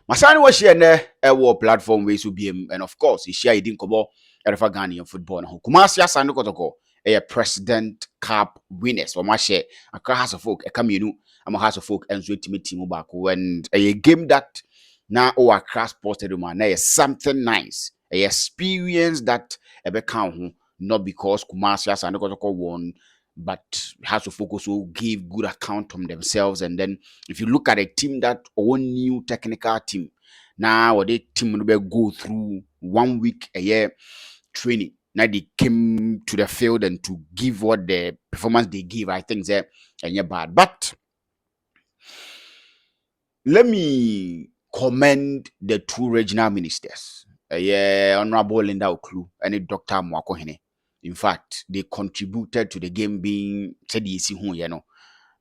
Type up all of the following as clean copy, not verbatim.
Masani was share ne war platform ways to be and of course he share didn't come Erefa Ghanaian football. Kumasi Asano Kotoko, a president cup winners or my share. A house of folk, a camino, I'm a house of folk and sweet me team back when a game that now or crash posted man something nice. A experience that ever count not because Kumasi Asano Kotoko won, but has to focus will give good account of themselves. And then if you look at a team that own new technical team now, or the team will go through 1 week a year training. Now they came to the field and to give what the performance they give. I think they're bad. But let me commend the two regional ministers. Honorable Linda Oklu and Dr. Mwakohene. In fact, they contributed to the game being said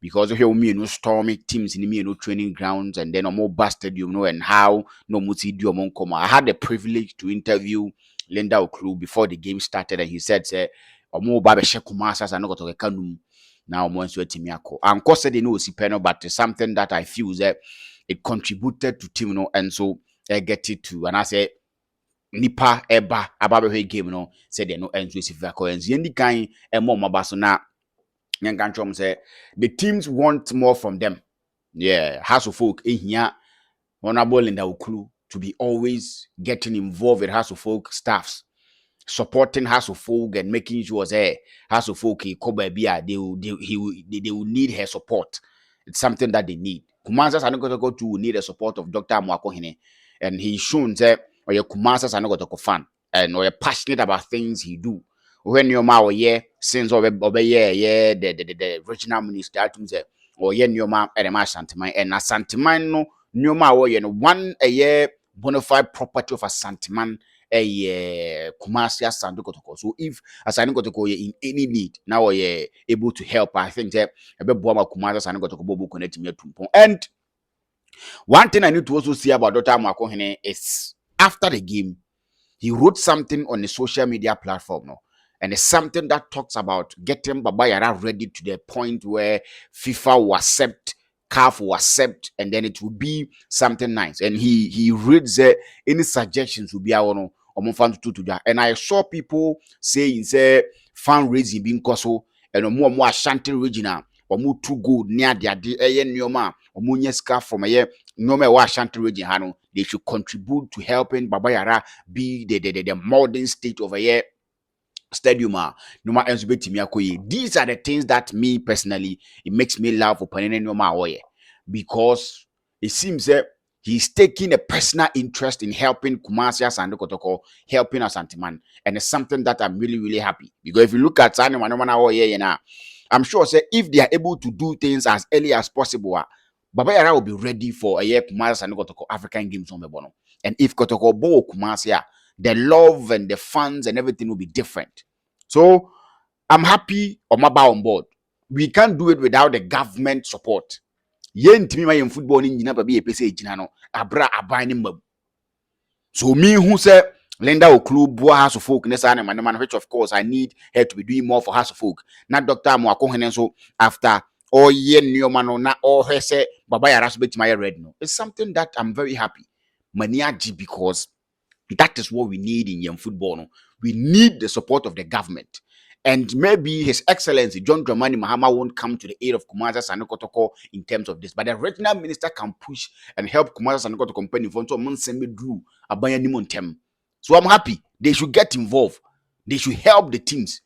because of your stormy teams in the training grounds and then a more busted, and how no mutidi omonkoma. I had the privilege to interview Linda Oklu before the game started, and he said, say, Omo Babe Shekumasas and not to Kanum now once you timiako. And course they know Sipeno, but something that I feel that it contributed to team, and so I get it too. And I say nipa eba ababe game said they no enzo sivako and yendi kan e mo mabaso na Nyankantrom say the teams want more from them. Yeah, House of Folk here, Honorable Linda Oklu to be always getting involved with House of Folk staffs, supporting House of Folk and making sure that House of Folk they will need her support. It's something that they need. Kumansas are not going to go to need the support of Dr. Mwakohene, and he's shown that or your Kumansas are not going to go fan and or you're passionate about things he do. When your ma since the regional minister say or nyoma and ma santiman and a santiman no nyoma one a year bona fide property of a santiman a Kumasi Asante Kotoko. So if Asante Kotoko in any need now you're able to help, I think that a bit Boma Kumasi Asante Kotoko bobo connect me to. And one thing I need to also see about Dr. Mwakohene is after the game he wrote something on the social media platform and it's something that talks about getting Baba Yara ready to the point where FIFA will accept, CAF will accept, and then it will be something nice. And he reads any suggestions will be our and I saw people saying say fundraising being koso and more Ashanti regional or more too good near the nyoma or more scarf from a year no matter what Ashanti region hano they should contribute to helping Baba Yara be the modern state of a year stadium. These are the things that me personally it makes me laugh for Panene because it seems that he's taking a personal interest in helping Kumasi and Kotoko, helping Asanteman, and it's something that I'm really, really happy because if you look at Sanima, I'm sure say if they are able to do things as early as possible, Baba Yara will be ready for a year Kumasi and Kotoko African Games on the bono. And if Kotoko Bo Kumasi, the love and the funds and everything will be different. So I'm happy Omaba on board. We can't do it without the government support. Yen timi ma yen football ni nyina ba be pese ejina no abra aban ni mbam. So me who say Linda Oklu Boa House of Folk ne na man which of course I need her to be doing more for House of Folk. Na Dr. Mwakohene so after all year nyoma no na all her say Baba Yara so betima red no. It's something that I'm very happy. Maniaji because that is what we need in young football. No? We need the support of the government. And maybe His Excellency John Dramani Mahama won't come to the aid of Kumasi Asante Kotoko in terms of this. But the regional minister can push and help Kumasi Asante Kotoko company for so I'm happy. They should get involved. They should help the teams.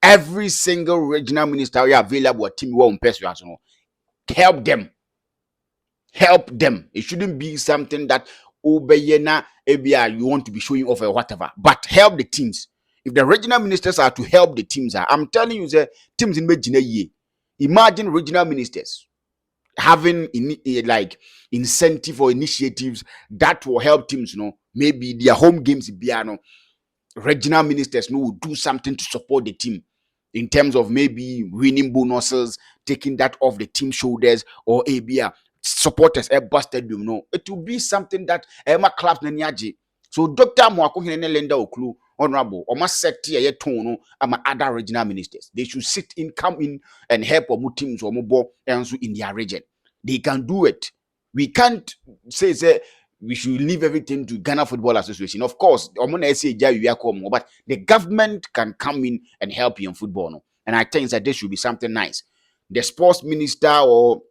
Every single regional minister available team will help them. Help them. It shouldn't be something that Obeyena ABI you want to be showing off or whatever, but help the teams. If the regional ministers are to help the teams, I'm telling you, the teams in Medina, imagine regional ministers having like incentive or initiatives that will help teams. Maybe their home games, regional ministers will do something to support the team in terms of maybe winning bonuses, taking that off the team shoulders, or ABI supporters busted it will be something that Emma claps Nyaji. So Dr. Mwakohene Linda Oklu, honorable, or must set here tone other regional ministers. They should come in and help or teams or more in their region. They can do it. We can't say we should leave everything to Ghana Football Association. Of course, but the government can come in and help you in football. No? And I think that this should be something nice. The sports minister or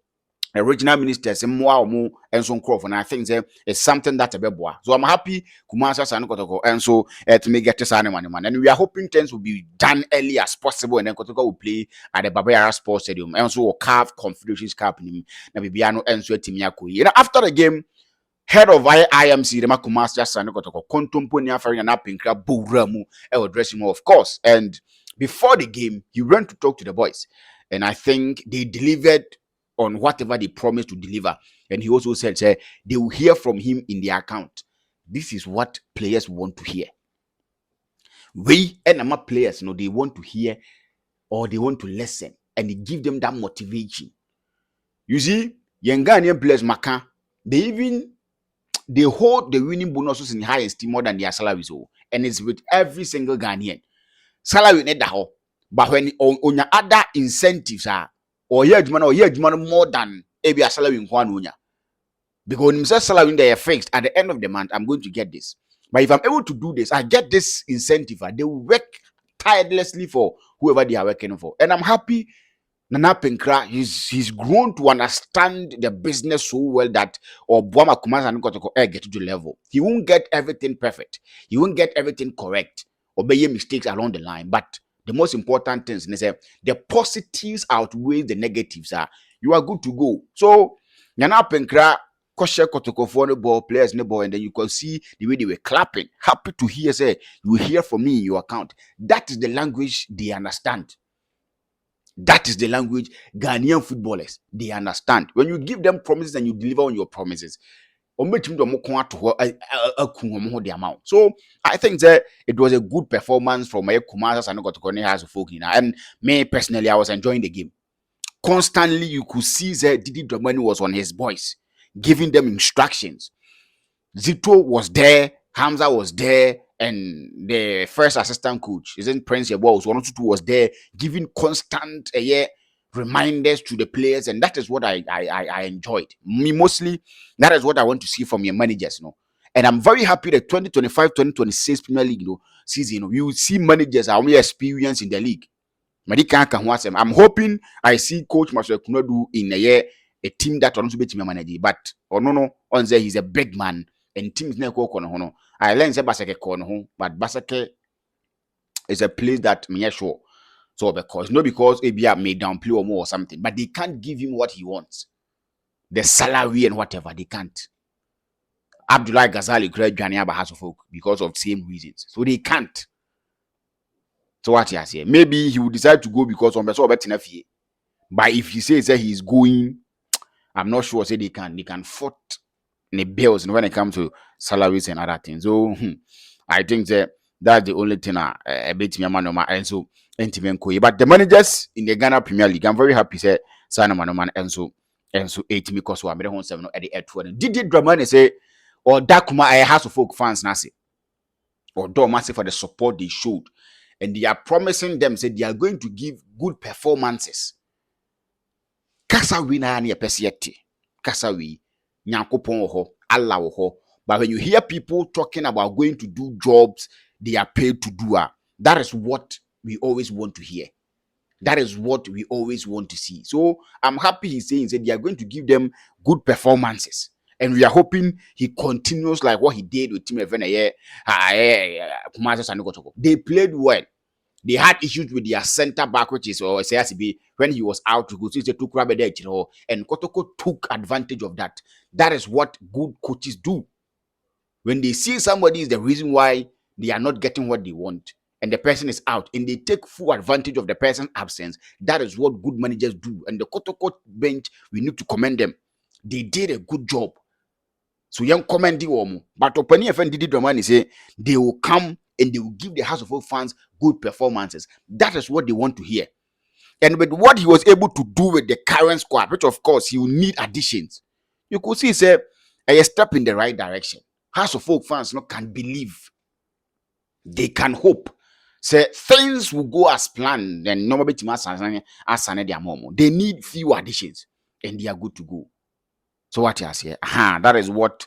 original ministers and more and so crop, and I think that it's something that's a beboa. So I'm happy Kumasa San Kotoko and so to make get to man. And we are hoping things will be done early as possible, and then Kotoko will play at the Babaya Sports Stadium and so carve Confederations Cup in Nabibiano and so Timiako. After the game, head of IMC, the Makumas just and got a contemporary offering and up in crab Buramu, dressing room, of course. And before the game, he went to talk to the boys, and I think they delivered on whatever they promised to deliver. And he also said, they will hear from him in their account. This is what players want to hear. We and our players, they want to hear or they want to listen, and they give them that motivation. You see, young Ghanaian players, Maka, they hold the winning bonuses in high esteem more than their salaries. And it's with every single Ghanaian. Salary net that, but when on your other incentives are or more than a salary in one. Because when you salary they are fixed at the end of the month, I'm going to get this. But if I'm able to do this, I get this incentive. They will work tirelessly for whoever they are working for. And I'm happy Nana Penkra, he's grown to understand the business so well that or Bwama Kumasa get to the level. He won't get everything perfect. He won't get everything correct. Obey mistakes along the line. But the most important things is the positives outweigh the negatives. You are good to go. So Nana Penkra, Koshe Kotoko for the ball, players in the ball, and then you can see the way they were clapping. Happy to hear, you hear from me in your account. That is the language they understand. That is the language Ghanaian footballers, they understand. When you give them promises and you deliver on your promises, so I think that it was a good performance from my Kumasa and got to has folk. And me personally, I was enjoying the game. Constantly, you could see that Didi Dramani was on his voice, giving them instructions. Zito was there, Hamza was there, and the first assistant coach, isn't Prince Yabos, one or two was there, giving constant reminders to the players, and that is what I enjoyed. Me mostly, that is what I want to see from your managers, And I'm very happy that 2025-2026 Premier League, season, you will see managers are only experienced in the league. I'm hoping I see Coach Maswe Kunodu in a team that wants to be team manager, but on there he's a big man. And teams never go I learned Basake kono, but Basake is a place that me sure. So because ABA may downplay or more or something, but they can't give him what he wants. The salary and whatever, they can't. Abdullah Ghazali created Jania Bahasofok because of same reasons. So they can't. So what he say? Maybe he will decide to go because on the but if he says that he's going, I'm not sure. Say they can foot the bills when it comes to salaries and other things. So I think that's the only thing a bit me man and so but the managers in the Ghana Premier League, I'm very happy say sign man and so 8 because so I'm 7 at the 8 did Dramani say or Dakuma I has of folk fans nasi or do massive for the support they showed, and they are promising them say they are going to give good performances. Kasawi na ya pesiete. Kasawi nyankopon ho, Allah ho. But when you hear people talking about going to do jobs they are paid to do, that is what we always want to hear. That is what we always want to see. So I'm happy he's saying that they are going to give them good performances. And we are hoping he continues like what he did with Team Event. They played well. They had issues with their center back, which is or SACB when he was out to go to the and Kotoko took advantage of that. That is what good coaches do. When they see somebody is the reason why they are not getting what they want, and the person is out, and they take full advantage of the person's absence, that is what good managers do. And the Kotoko bench, we need to commend them. They did a good job. So young commend the but Opani FN Didi Dramani say they will come and they will give the House of Folk fans good performances. That is what they want to hear. And with what he was able to do with the current squad, which of course he will need additions, you could see say a step in the right direction. House of Folk fans can believe. They can hope. Say things will go as planned, and nobody they need few additions, and they are good to go. So what you say? That is what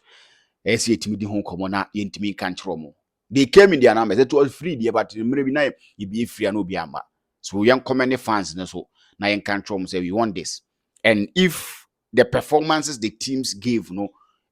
esi etimi di ho komo na yentimi kan kyerɛ mo. They came in their numbers. It was free there, but maybe now it be free and no be amba. So young community fans so now you can say we want this. And if the performances the teams gave,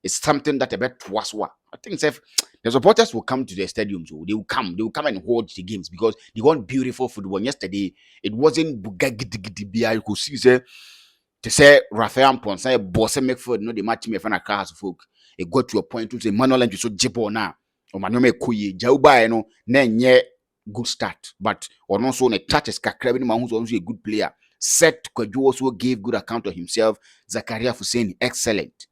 it's something that a bit was what I think if the supporters will come to the stadium, so they will come and watch the games because they want beautiful football. Yesterday it wasn't bugagidi. You could see to say Rafael Ponsa boss make for no the match me fan a folk. It got to a point to say Manuel and so jibo now. Or Manuel Kuyi Jauba no na good start, but or also on a touches kakra man who's also a good player. Seth Kwaju also gave good account of himself. Zakaria Hussein excellent.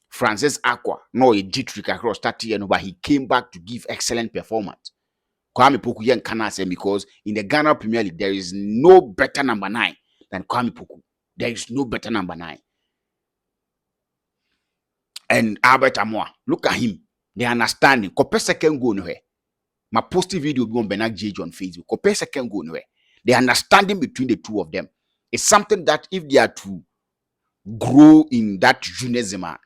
Francis Aqua no a Dietrich across 30 years, but he came back to give excellent performance. Kwame Poku yen cannot say because in the Ghana Premier League there is no better number 9 than Kwame Poku. There is no better number 9. And Albert Amoa, look at him. They understanding. Kope second goal nowhere. My posting video be on Bernard J on Facebook. Kope second goal nowhere. The understanding between the two of them is something that if they are to grow in that Junesima,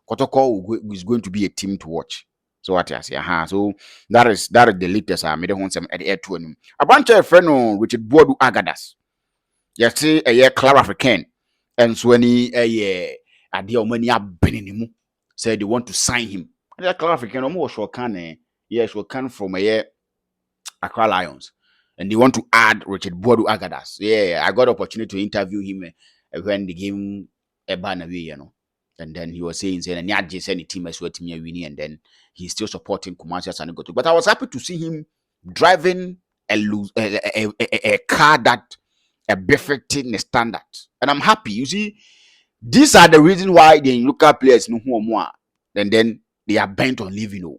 Kotoko is going to be a team to watch. So what I say, so that is the latest. I made some at the air to him. A bunch of friend Richard Bodu Agadas. You see a year Clara African, and so any a year at the money up Beninimu said they want to sign him. And that Clara African almost can from a year Accra Lions, and they want to add Richard Bodu Agadas. Yeah, I got opportunity to interview him when the game ban away, and then he was saying, and yeah, just any team as well, team winning, and then he's still supporting Kumasi and Goto. But I was happy to see him driving a car that a befitting standard, and I'm happy. You see, these are the reasons why the local players know who are more, and then they are bent on leaving.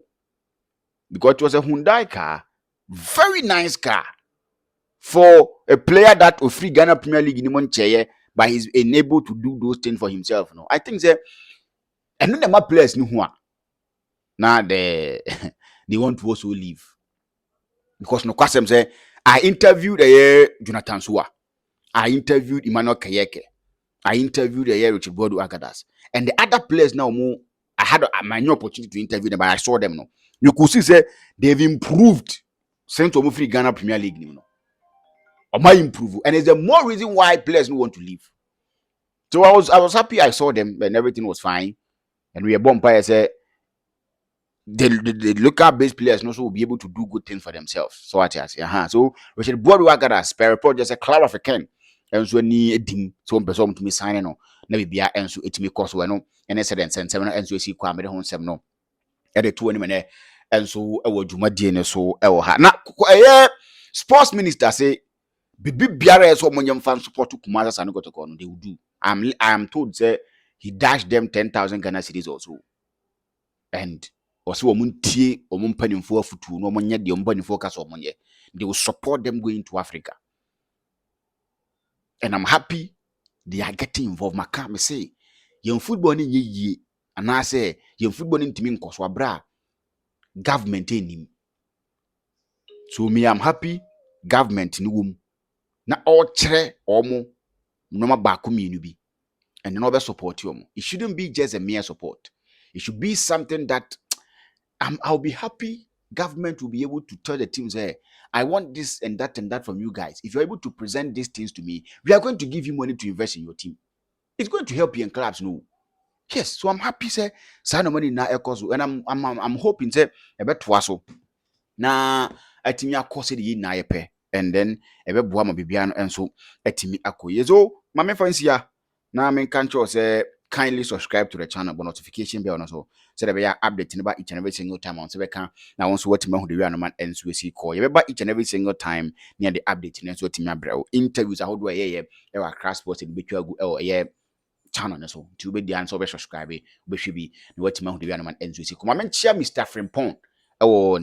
Because it was a Hyundai car, very nice car for a player that of free Ghana Premier League in Moncheye, but he's enabled to do those things for himself. I think that and then the players know who are now they want to also leave because no question say I interviewed Jonathan Sua, I interviewed Emmanuel Kayeke, I interviewed Richard Bodu Agadas, and the other players now more. I had my new opportunity to interview them, but I saw them. You could see say they've improved since we free Ghana Premier League. Or might improve, and it's the more reason why players don't want to leave. So I was happy I saw them and everything was fine. And we are born by say the local based players also will be able to do good things for themselves. So I say, so Richard Boadu got a spare report just a cloud of a can. And so ni edim so person to me sign no na bibia enso etimi course we no ene said and seven enso esi kwa me de ho nsem no e de to ani me enso e wo dwumadie ne so e wo ha na sports minister say bibi biara eso monyam fan support Kumasa Sani Kotoko no they will do. I am told say he dashed them 10,000 Ghana cedis also. And also omuntie omumpanimfo afutu no omonye de ompanimfo ka so omonye. They will support them going to Africa. And I'm happy they are getting involved. Maka me say young football ni ye and I say young football ni ntimi nkoso abra government enim. So me I'm happy government ni wom na all chere omo no baako mienu bi and no be support you. It shouldn't be just a mere support. It should be something that I'll be happy government will be able to tell the teams, hey, I want this and that from you guys. If you're able to present these things to me, we are going to give you money to invest in your team. It's going to help you in clubs, no. Yes, so I'm happy, say, sign money na ekoso, and I'm hoping, say, a bit twaso. Na atimi akose de na yepe, and then ebe boa ma bibia no enso atimi akoye. So, mama fancy ya na men kan cho say kindly subscribe to the channel, but notification bell so that we are updating about each and every single time on Sebeka. Now, once what me who the real man ends we see call you each and every single time near the updating and so to me interviews. I hold where crash sports in between channel so to be the answer subscribe we should be what me who the real man ends we see come on share Mr. Frimpong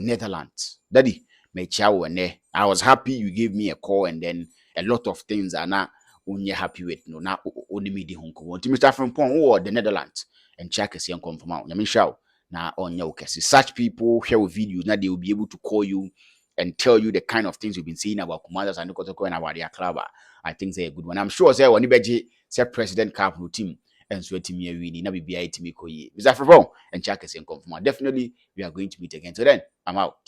Netherlands daddy me chow and I was happy you gave me a call and then a lot of things are not only happy with no now only me the Hong Kong want Mr. Frimpong or the Netherlands and check us and confirm out. Let show now on your case. Such people share with videos now they will be able to call you and tell you the kind of things you've been seeing about commanders and Kotoko and about their club. I think they're a good one. I'm sure say when you say President Cup team and so to me we na bibia itimi koyi. Mr. Frobon and check us in confirm. Definitely we are going to meet again. So then I'm out.